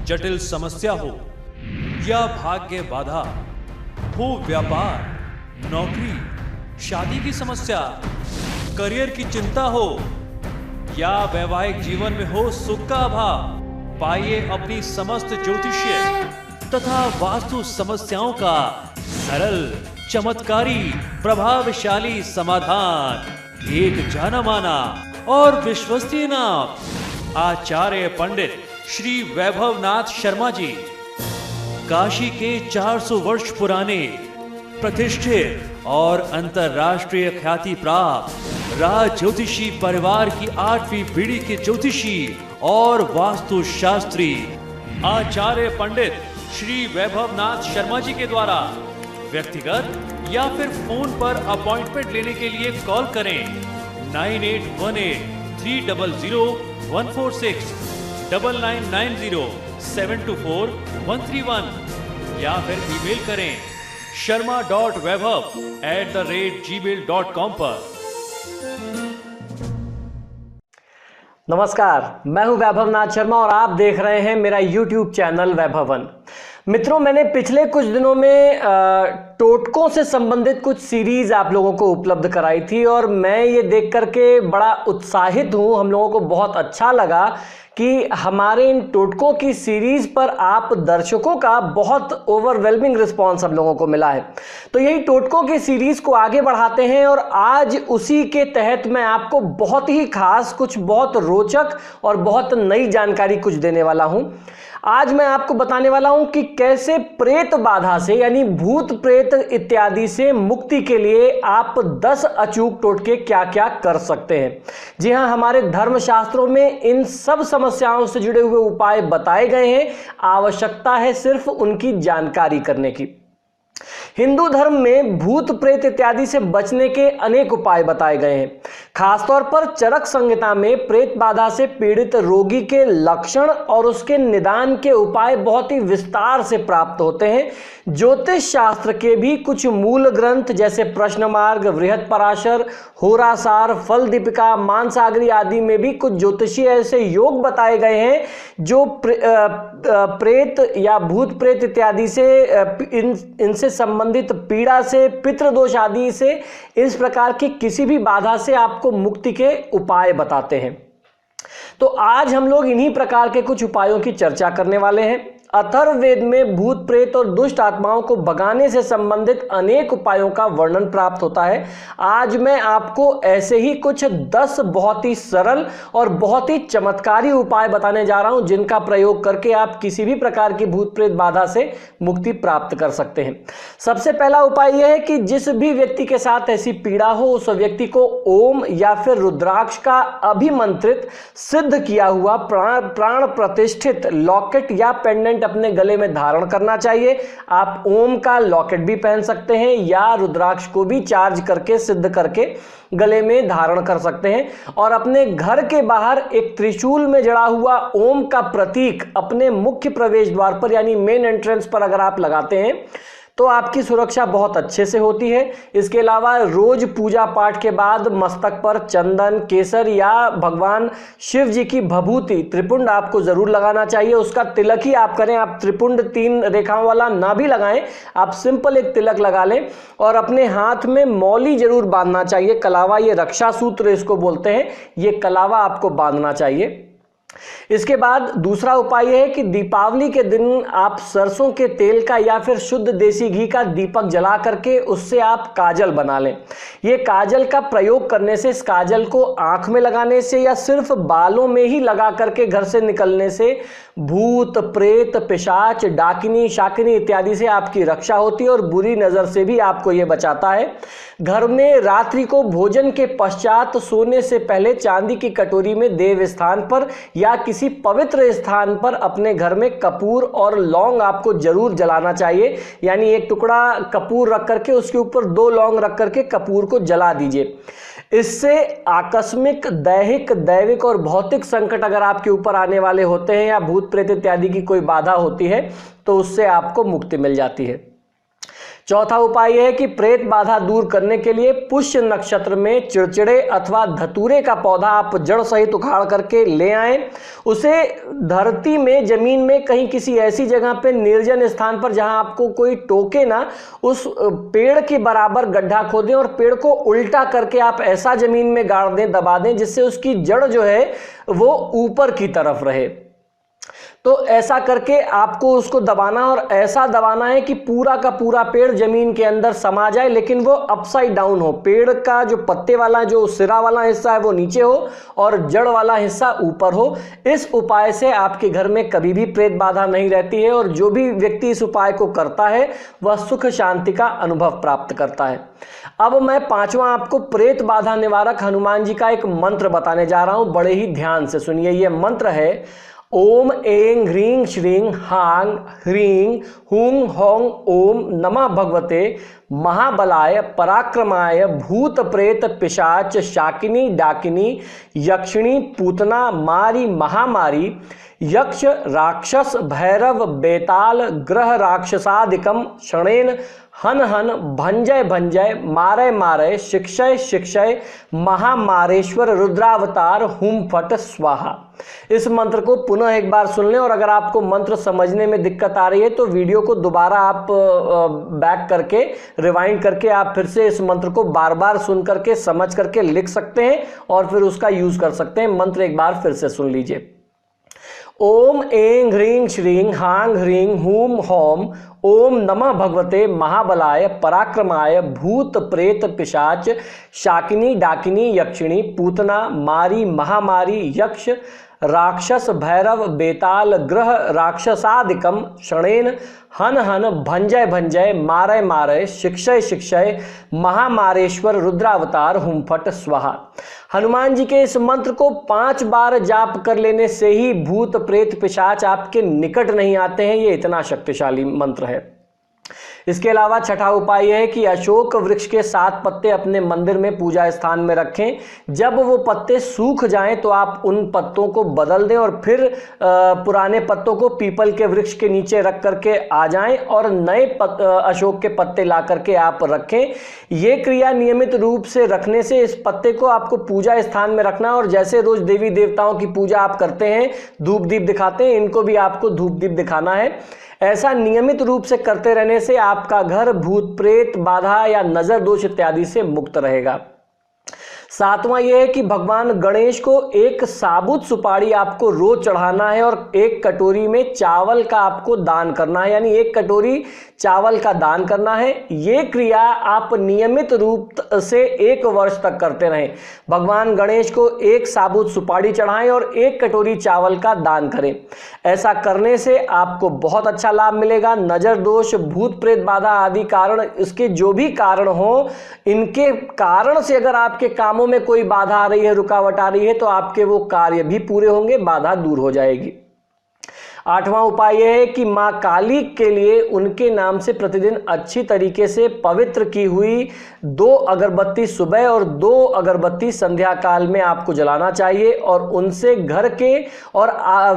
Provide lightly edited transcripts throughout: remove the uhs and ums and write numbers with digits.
जटिल समस्या हो या भाग्य बाधा हो, व्यापार, नौकरी, शादी की समस्या, करियर की चिंता हो या वैवाहिक जीवन में हो सुख का अभाव, पाइए अपनी समस्त ज्योतिषीय तथा वास्तु समस्याओं का सरल, चमत्कारी, प्रभावशाली समाधान। एक जाना माना और विश्वसनीय नाम, आचार्य पंडित श्री वैभवनाथ शर्मा जी, काशी के 400 वर्ष पुराने प्रतिष्ठित और अंतरराष्ट्रीय ख्याति प्राप्त राज ज्योतिषी परिवार की 8वीं पीढ़ी के ज्योतिषी और वास्तु शास्त्री आचार्य पंडित श्री वैभवनाथ शर्मा जी के द्वारा व्यक्तिगत या फिर फोन पर अपॉइंटमेंट लेने के लिए कॉल करें 9818300146, 9990724131 या फिर ईमेल करें sharma.vaibhav@gmail.com पर। नमस्कार, मैं हूं वैभवनाथ शर्मा और आप देख रहे हैं मेरा YouTube चैनल वैभवन। मित्रों, मैंने पिछले कुछ दिनों में टोटकों से संबंधित कुछ सीरीज आप लोगों को उपलब्ध कराई थी और मैं ये देख करके बड़ा उत्साहित हूं। हम लोगों को बहुत अच्छा लगा कि हमारे इन टोटकों की सीरीज पर आप दर्शकों का बहुत ओवरवेलमिंग रिस्पांस हम लोगों को मिला है। तो यही टोटकों की सीरीज को आगे बढ़ाते हैं और आज उसी के तहत मैं आपको बहुत ही खास, कुछ बहुत रोचक और बहुत नई जानकारी कुछ देने वाला हूं। आज मैं आपको बताने वाला हूं कि कैसे प्रेत बाधा से, यानी भूत प्रेत इत्यादि से मुक्ति के लिए आप 10 अचूक टोटके क्या क्या कर सकते हैं। जी हां, हमारे धर्मशास्त्रों में इन सब समस्याओं से जुड़े हुए उपाय बताए गए हैं। आवश्यकता है सिर्फ उनकी जानकारी करने की। हिंदू धर्म में भूत प्रेत इत्यादि से बचने के अनेक उपाय बताए गए हैं। खासतौर पर चरक संहिता में प्रेत बाधा से पीड़ित रोगी के लक्षण और उसके निदान के उपाय बहुत ही विस्तार से प्राप्त होते हैं। ज्योतिष शास्त्र के भी कुछ मूल ग्रंथ जैसे प्रश्नमार्ग, बृहत्पराशर, होरासार, फल दीपिका, मानसागरी आदि में भी कुछ ज्योतिषीय ऐसे योग बताए गए हैं जो प्रेत या भूत प्रेत इत्यादि से इनसे संबंधित पीड़ा से, पितृदोष आदि से, इस प्रकार की किसी भी बाधा से आपको मुक्ति के उपाय बताते हैं। तो आज हम लोग इन्हीं प्रकार के कुछ उपायों की चर्चा करने वाले हैं। अथर्ववेद में भूत प्रेत और दुष्ट आत्माओं को भगाने से संबंधित अनेक उपायों का वर्णन प्राप्त होता है। आज मैं आपको ऐसे ही कुछ 10 बहुत ही सरल और बहुत ही चमत्कारी उपाय बताने जा रहा हूं जिनका प्रयोग करके आप किसी भी प्रकार की भूत प्रेत बाधा से मुक्ति प्राप्त कर सकते हैं। सबसे पहला उपाय यह है कि जिस भी व्यक्ति के साथ ऐसी पीड़ा हो उस व्यक्ति को ओम या फिर रुद्राक्ष का अभिमंत्रित, सिद्ध किया हुआ, प्राण प्रतिष्ठित लॉकेट या पेंडेंट अपने गले में धारण करना चाहिए। आप ओम का लॉकेट भी पहन सकते हैं या रुद्राक्ष को भी चार्ज करके, सिद्ध करके गले में धारण कर सकते हैं और अपने घर के बाहर एक त्रिशूल में जड़ा हुआ ओम का प्रतीक अपने मुख्य प्रवेश द्वार पर, यानी मेन एंट्रेंस पर अगर आप लगाते हैं तो आपकी सुरक्षा बहुत अच्छे से होती है। इसके अलावा रोज पूजा पाठ के बाद मस्तक पर चंदन, केसर या भगवान शिव जी की भभूति त्रिपुंड आपको जरूर लगाना चाहिए। उसका तिलक ही आप करें। आप त्रिपुंड 3 रेखाओं वाला ना भी लगाएं, आप सिंपल एक तिलक लगा लें और अपने हाथ में मौली जरूर बांधना चाहिए। कलावा, ये रक्षा सूत्र इसको बोलते हैं, ये कलावा आपको बांधना चाहिए। इसके बाद दूसरा उपाय यह है कि दीपावली के दिन आप सरसों के तेल का या फिर शुद्ध देसी घी का दीपक जला करके उससे आप काजल बना लें। ये काजल का प्रयोग करने से, इस काजल को आंख में लगाने से या सिर्फ बालों में ही लगा करके घर से निकलने से भूत प्रेत, पिशाच, डाकिनी, शाकिनी इत्यादि से आपकी रक्षा होती है और बुरी नजर से भी आपको ये बचाता है। घर में रात्रि को भोजन के पश्चात सोने से पहले चांदी की कटोरी में देव स्थान पर या किसी पवित्र स्थान पर अपने घर में कपूर और लौंग आपको जरूर जलाना चाहिए। यानी एक टुकड़ा कपूर रख करके उसके ऊपर 2 लौंग रख करके कपूर को जला दीजिए। इससे आकस्मिक, दैहिक, दैविक और भौतिक संकट अगर आपके ऊपर आने वाले होते हैं या भूत प्रेत इत्यादि की कोई बाधा होती है तो उससे आपको मुक्ति मिल जाती है। चौथा उपाय यह है कि प्रेत बाधा दूर करने के लिए पुष्य नक्षत्र में चिड़चिड़े अथवा धतूरे का पौधा आप जड़ सहित उखाड़ करके ले आएं, उसे धरती में जमीन में कहीं किसी ऐसी जगह पे निर्जन स्थान पर जहां आपको कोई टोके ना, उस पेड़ के बराबर गड्ढा खोदें और पेड़ को उल्टा करके आप ऐसा जमीन में गाड़ दें, दबा दें, जिससे उसकी जड़ जो है वो ऊपर की तरफ रहे। तो ऐसा करके आपको उसको दबाना, और ऐसा दबाना है कि पूरा का पूरा पेड़ जमीन के अंदर समा जाए, लेकिन वो अपसाइड डाउन हो। पेड़ का जो पत्ते वाला जो सिरा वाला हिस्सा है वो नीचे हो और जड़ वाला हिस्सा ऊपर हो। इस उपाय से आपके घर में कभी भी प्रेत बाधा नहीं रहती है और जो भी व्यक्ति इस उपाय को करता है वह सुख शांति का अनुभव प्राप्त करता है। अब मैं पांचवा आपको प्रेत बाधा निवारक हनुमान जी का एक मंत्र बताने जा रहा हूं, बड़े ही ध्यान से सुनिए। यह मंत्र है ओम ऐं ह्रीं श्रीं हां ह्रीं हूं हौं ओम नमः भगवते महाबलाय पराक्रमाय भूत प्रेत पिशाच शाकिनी डाकिनी यक्षिणी पूतना मारी महामारी यक्ष राक्षस भैरव बेताल ग्रह राक्षसादिकम क्षणेन हन हन भंजय भंजय मारय मारय शिक्षय शिक्षय महामारेश्वर रुद्रावतार हुम फट स्वाहा। इस मंत्र को पुनः एक बार सुन लें, और अगर आपको मंत्र समझने में दिक्कत आ रही है तो वीडियो को दोबारा आप बैक करके रिवाइंड करके आप फिर से इस मंत्र को बार बार सुन करके समझ करके लिख सकते हैं और फिर उसका यूज कर सकते हैं। मंत्र एक बार फिर से सुन लीजिए। ओम ऐं ह्रीं श्रीं हां ह्रीं हूं हौं ओम नमः भगवते महाबलाय पराक्रमाय भूत प्रेत पिशाच शाकिनी डाकिनी यक्षिणी पूतना मारी महामारी यक्ष राक्षस भैरव बेताल ग्रह राक्षसादिकम क्षणेन हन हन भंजय भंजय मारय मारय शिक्षय शिक्षय महामारेश्वर रुद्रावतार हुम फट स्वाहा। हनुमान जी के इस मंत्र को 5 बार जाप कर लेने से ही भूत प्रेत पिशाच आपके निकट नहीं आते हैं। ये इतना शक्तिशाली मंत्र है। इसके अलावा छठा उपाय यह है कि अशोक वृक्ष के 7 पत्ते अपने मंदिर में पूजा स्थान में रखें। जब वो पत्ते सूख जाएं तो आप उन पत्तों को बदल दें और फिर पुराने पत्तों को पीपल के वृक्ष के नीचे रख करके आ जाएं और नए अशोक के पत्ते ला करके आप रखें। ये क्रिया नियमित रूप से रखने से इस पत्ते को आपको पूजा स्थान में रखना, और जैसे रोज देवी देवताओं की पूजा आप करते हैं, धूप दीप दिखाते हैं, इनको भी आपको धूप दीप दिखाना है। ऐसा नियमित रूप से करते रहने से आपका घर भूत प्रेत बाधा या नजर दोष इत्यादि से मुक्त रहेगा। 7वां यह है कि भगवान गणेश को एक साबुत सुपारी आपको रोज चढ़ाना है और एक कटोरी में चावल का आपको दान करना है, यानी 1 कटोरी चावल का दान करना है। ये क्रिया आप नियमित रूप से 1 वर्ष तक करते रहें। भगवान गणेश को एक साबुत सुपारी चढ़ाएं और 1 कटोरी चावल का दान करें। ऐसा करने से आपको बहुत अच्छा लाभ मिलेगा। नजर दोष भूत प्रेत बाधा आदि कारण, इसके जो भी कारण हो, इनके कारण से अगर आपके कामों में कोई बाधा आ रही है, रुकावट आ रही है, तो आपके वो कार्य भी पूरे होंगे, बाधा दूर हो जाएगी। 8वां उपाय यह है कि मां काली के लिए उनके नाम से प्रतिदिन अच्छी तरीके से पवित्र की हुई 2 अगरबत्ती सुबह और 2 अगरबत्ती संध्या काल में आपको जलाना चाहिए और उनसे घर के और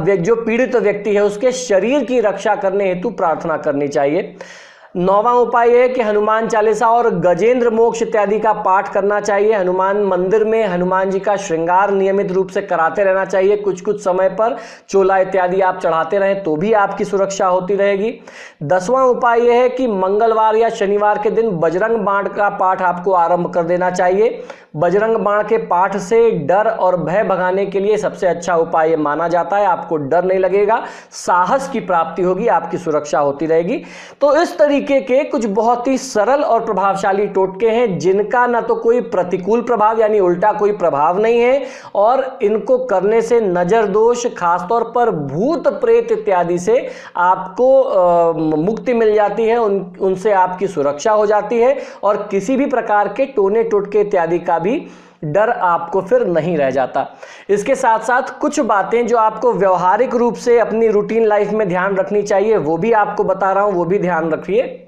जो पीड़ित व्यक्ति है उसके शरीर की रक्षा करने हेतु प्रार्थना करनी चाहिए। 9वां उपाय है कि हनुमान चालीसा और गजेंद्र मोक्ष इत्यादि का पाठ करना चाहिए। हनुमान मंदिर में हनुमान जी का श्रृंगार नियमित रूप से कराते रहना चाहिए। कुछ कुछ समय पर चोला इत्यादि आप चढ़ाते रहें तो भी आपकी सुरक्षा होती रहेगी। 10वां उपाय यह है कि मंगलवार या शनिवार के दिन बजरंग बाण का पाठ आपको आरंभ कर देना चाहिए। बजरंग बाण के पाठ से डर और भय भगाने के लिए सबसे अच्छा उपाय माना जाता है। आपको डर नहीं लगेगा, साहस की प्राप्ति होगी, आपकी सुरक्षा होती रहेगी। तो इस तरीके के कुछ बहुत ही सरल और प्रभावशाली टोटके हैं जिनका ना तो कोई प्रतिकूल प्रभाव यानी उल्टा कोई प्रभाव नहीं है, और इनको करने से नजर दोष, खासतौर पर भूत प्रेत इत्यादि से आपको मुक्ति मिल जाती है, उनसे आपकी सुरक्षा हो जाती है और किसी भी प्रकार के टोने टोटके इत्यादि का भी डर आपको फिर नहीं रह जाता। इसके साथ साथ कुछ बातें जो आपको व्यवहारिक रूप से अपनी रूटीन लाइफ में ध्यान रखनी चाहिए वो भी आपको बता रहा हूं, वो भी ध्यान रखिए।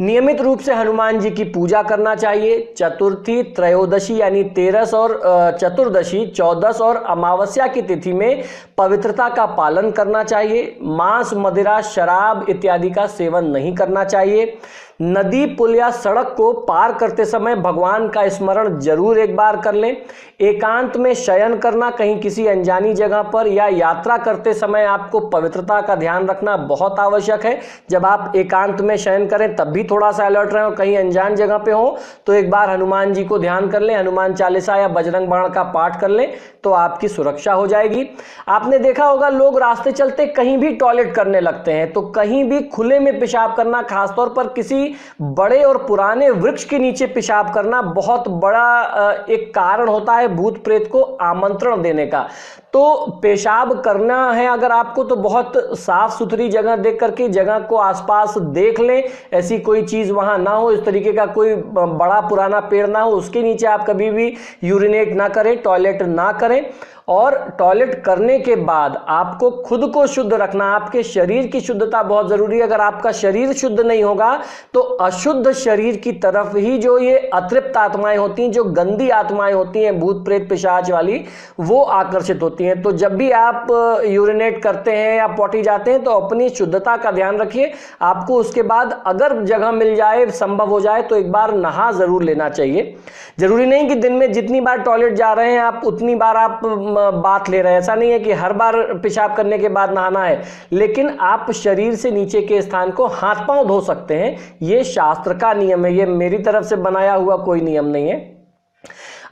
नियमित रूप से हनुमान जी की पूजा करना चाहिए। चतुर्थी, त्रयोदशी यानी 13 और चतुर्दशी, 14 और अमावस्या की तिथि में पवित्रता का पालन करना चाहिए। मांस, मदिरा, शराब इत्यादि का सेवन नहीं करना चाहिए। नदी, पुल या सड़क को पार करते समय भगवान का स्मरण जरूर एक बार कर लें। एकांत में शयन करना, कहीं किसी अनजानी जगह पर या यात्रा करते समय आपको पवित्रता का ध्यान रखना बहुत आवश्यक है। जब आप एकांत में शयन करें तब भी थोड़ा सा अलर्ट रहें, और कहीं अनजान जगह पे हो तो एक बार हनुमान जी को ध्यान कर लें, हनुमान चालीसा या बजरंग बाण का पाठ कर लें तो आपकी सुरक्षा हो जाएगी। आपने देखा होगा लोग रास्ते चलते कहीं भी टॉयलेट करने लगते हैं, तो कहीं भी खुले में पेशाब करना, खासतौर पर किसी बड़े और पुराने वृक्ष के नीचे पेशाब करना बहुत बड़ा एक कारण होता है भूत प्रेत को आमंत्रण देने का। तो पेशाब करना है अगर आपको तो बहुत साफ सुथरी जगह देख करके जगह को आसपास देख लें, ऐसी कोई चीज वहां ना हो, इस तरीके का कोई बड़ा पुराना पेड़ ना हो, उसके नीचे आप कभी भी यूरिनेट ना करें, टॉयलेट ना करें। और टॉयलेट करने के बाद आपको खुद को शुद्ध रखना, आपके शरीर की शुद्धता बहुत जरूरी है। अगर आपका शरीर शुद्ध नहीं होगा तो अशुद्ध शरीर की तरफ ही जो ये अतृप्त आत्माएं होती हैं, जो गंदी आत्माएं होती हैं भूत प्रेत पिशाच वाली, वो आकर्षित होती हैं। तो जब भी आप यूरिनेट करते हैं या पॉटी जाते हैं तो अपनी शुद्धता का ध्यान रखिए। आपको उसके बाद अगर जगह मिल जाए, संभव हो जाए तो एक बार नहा जरूर लेना चाहिए। जरूरी नहीं कि दिन में जितनी बार टॉयलेट जा रहे हैं आप उतनी बार आप बात ले रहे हैं, ऐसा नहीं है कि हर बार पेशाब करने के बाद नहाना है, लेकिन आप शरीर से नीचे के स्थान को हाथ पांव धो सकते हैं। यह शास्त्र का नियम है, यह मेरी तरफ से बनाया हुआ कोई नियम नहीं है।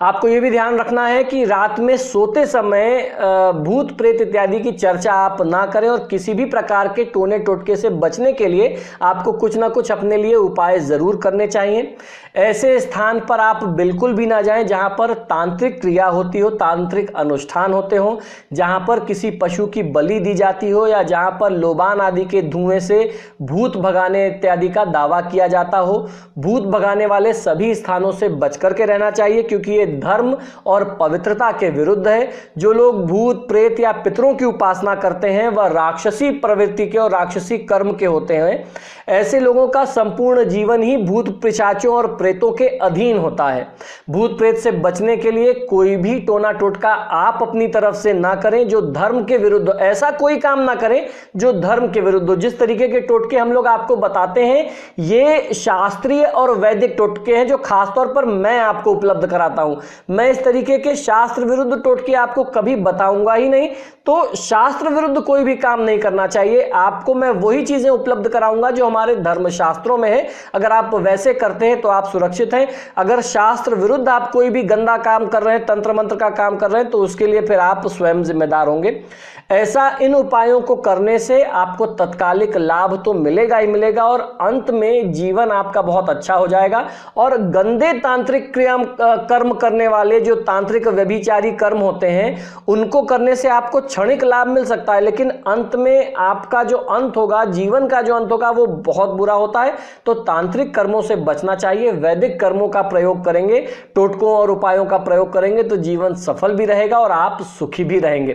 आपको यह भी ध्यान रखना है कि रात में सोते समय भूत प्रेत इत्यादि की चर्चा आप ना करें, और किसी भी प्रकार के टोने टोटके से बचने के लिए आपको कुछ ना कुछ अपने लिए उपाय जरूर करने चाहिए। ऐसे स्थान पर आप बिल्कुल भी ना जाएं जहां पर तांत्रिक क्रिया होती हो, तांत्रिक अनुष्ठान होते हो, जहां पर किसी पशु की बलि दी जाती हो, या जहां पर लोबान आदि के धुएं से भूत भगाने इत्यादि का दावा किया जाता हो। भूत भगाने वाले सभी स्थानों से बच करके रहना चाहिए, क्योंकि ये धर्म और पवित्रता के विरुद्ध है। जो लोग भूत प्रेत या पितरों की उपासना करते हैं वह राक्षसी प्रवृत्ति के और राक्षसी कर्म के होते हैं। ऐसे लोगों का संपूर्ण जीवन ही भूत पिशाचों और प्रेतों के अधीन होता है। भूत प्रेत से बचने के लिए कोई भी टोना टोटका आप अपनी तरफ से ना करें जो धर्म के विरुद्ध, ऐसा कोई काम ना करें जो धर्म के विरुद्ध हो। जिस तरीके के टोटके हम लोग आपको बताते हैं ये शास्त्रीय और वैदिक टोटके हैं जो खासतौर पर मैं आपको उपलब्ध कराता हूं। मैं इस तरीके के शास्त्र विरुद्ध टोटके आपको कभी बताऊंगा ही नहीं। तो शास्त्र विरुद्ध कोई भी काम नहीं करना चाहिए। आपको मैं वही चीजें उपलब्ध कराऊंगा जो हमारे धर्म शास्त्रों में है। अगर आप वैसे करते हैं तो आप सुरक्षित हैं। अगर शास्त्र विरुद्ध आप कोई भी गंदा काम कर रहे हैं, तंत्र मंत्र का काम कर रहे हैं, तो उसके लिए फिर आप स्वयं जिम्मेदार होंगे। ऐसा इन उपायों को करने से आपको तत्कालिक लाभ तो मिलेगा ही मिलेगा, और अंत में जीवन आपका बहुत अच्छा हो जाएगा। और गंदे तांत्रिक क्रिया कर्म करने वाले जो तांत्रिक व्यभिचारी कर्म होते हैं उनको करने से आपको क्षणिक लाभ मिल सकता है, लेकिन अंत में आपका जो अंत होगा, जीवन का जो अंत होगा, वो बहुत बुरा होता है। तो तांत्रिक कर्मों से बचना चाहिए। वैदिक कर्मों का प्रयोग करेंगे, टोटकों और उपायों का प्रयोग करेंगे तो जीवन सफल भी रहेगा और आप सुखी भी रहेंगे।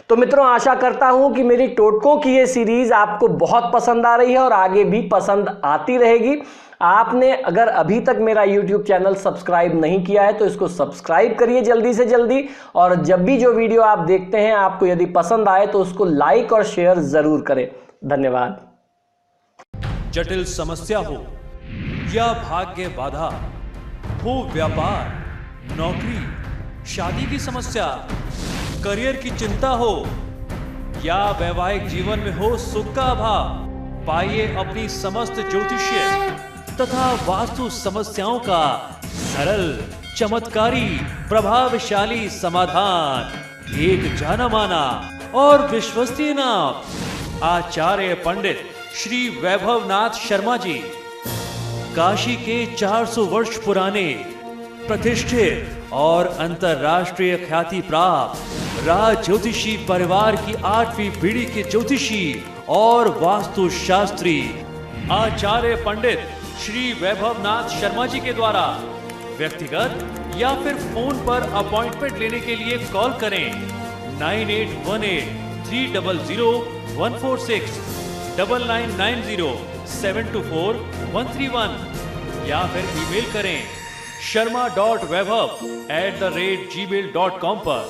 तो मित्रों, आशा करता हूं कि मेरी टोटकों की ये सीरीज आपको बहुत पसंद आ रही है और आगे भी पसंद आती रहेगी। आपने अगर अभी तक मेरा YouTube चैनल सब्सक्राइब नहीं किया है तो इसको सब्सक्राइब करिए जल्दी से जल्दी, और जब भी जो वीडियो आप देखते हैं आपको यदि पसंद आए तो उसको लाइक और शेयर जरूर करें। धन्यवाद। जटिल समस्या हो या भाग्य बाधा हो, व्यापार, नौकरी, शादी की समस्या, करियर की चिंता हो या वैवाहिक जीवन में हो सुख का अभाव, पाइए अपनी समस्त ज्योतिषीय तथा वास्तु समस्याओं का सरल, चमत्कारी, प्रभावशाली समाधान। एक जाना माना और विश्वसनीय नाम, आचार्य पंडित श्री वैभवनाथ शर्मा जी। काशी के 400 वर्ष पुराने प्रतिष्ठित और अंतरराष्ट्रीय ख्याति प्राप्त राज ज्योतिषी परिवार की 8वीं पीढ़ी के ज्योतिषी और वास्तु शास्त्री आचार्य पंडित श्री वैभवनाथ शर्मा जी के द्वारा व्यक्तिगत या फिर फोन पर अपॉइंटमेंट लेने के लिए कॉल करें 9818300146, 9990724131 या फिर ईमेल करें sharma.vaibhav@gmail.com पर।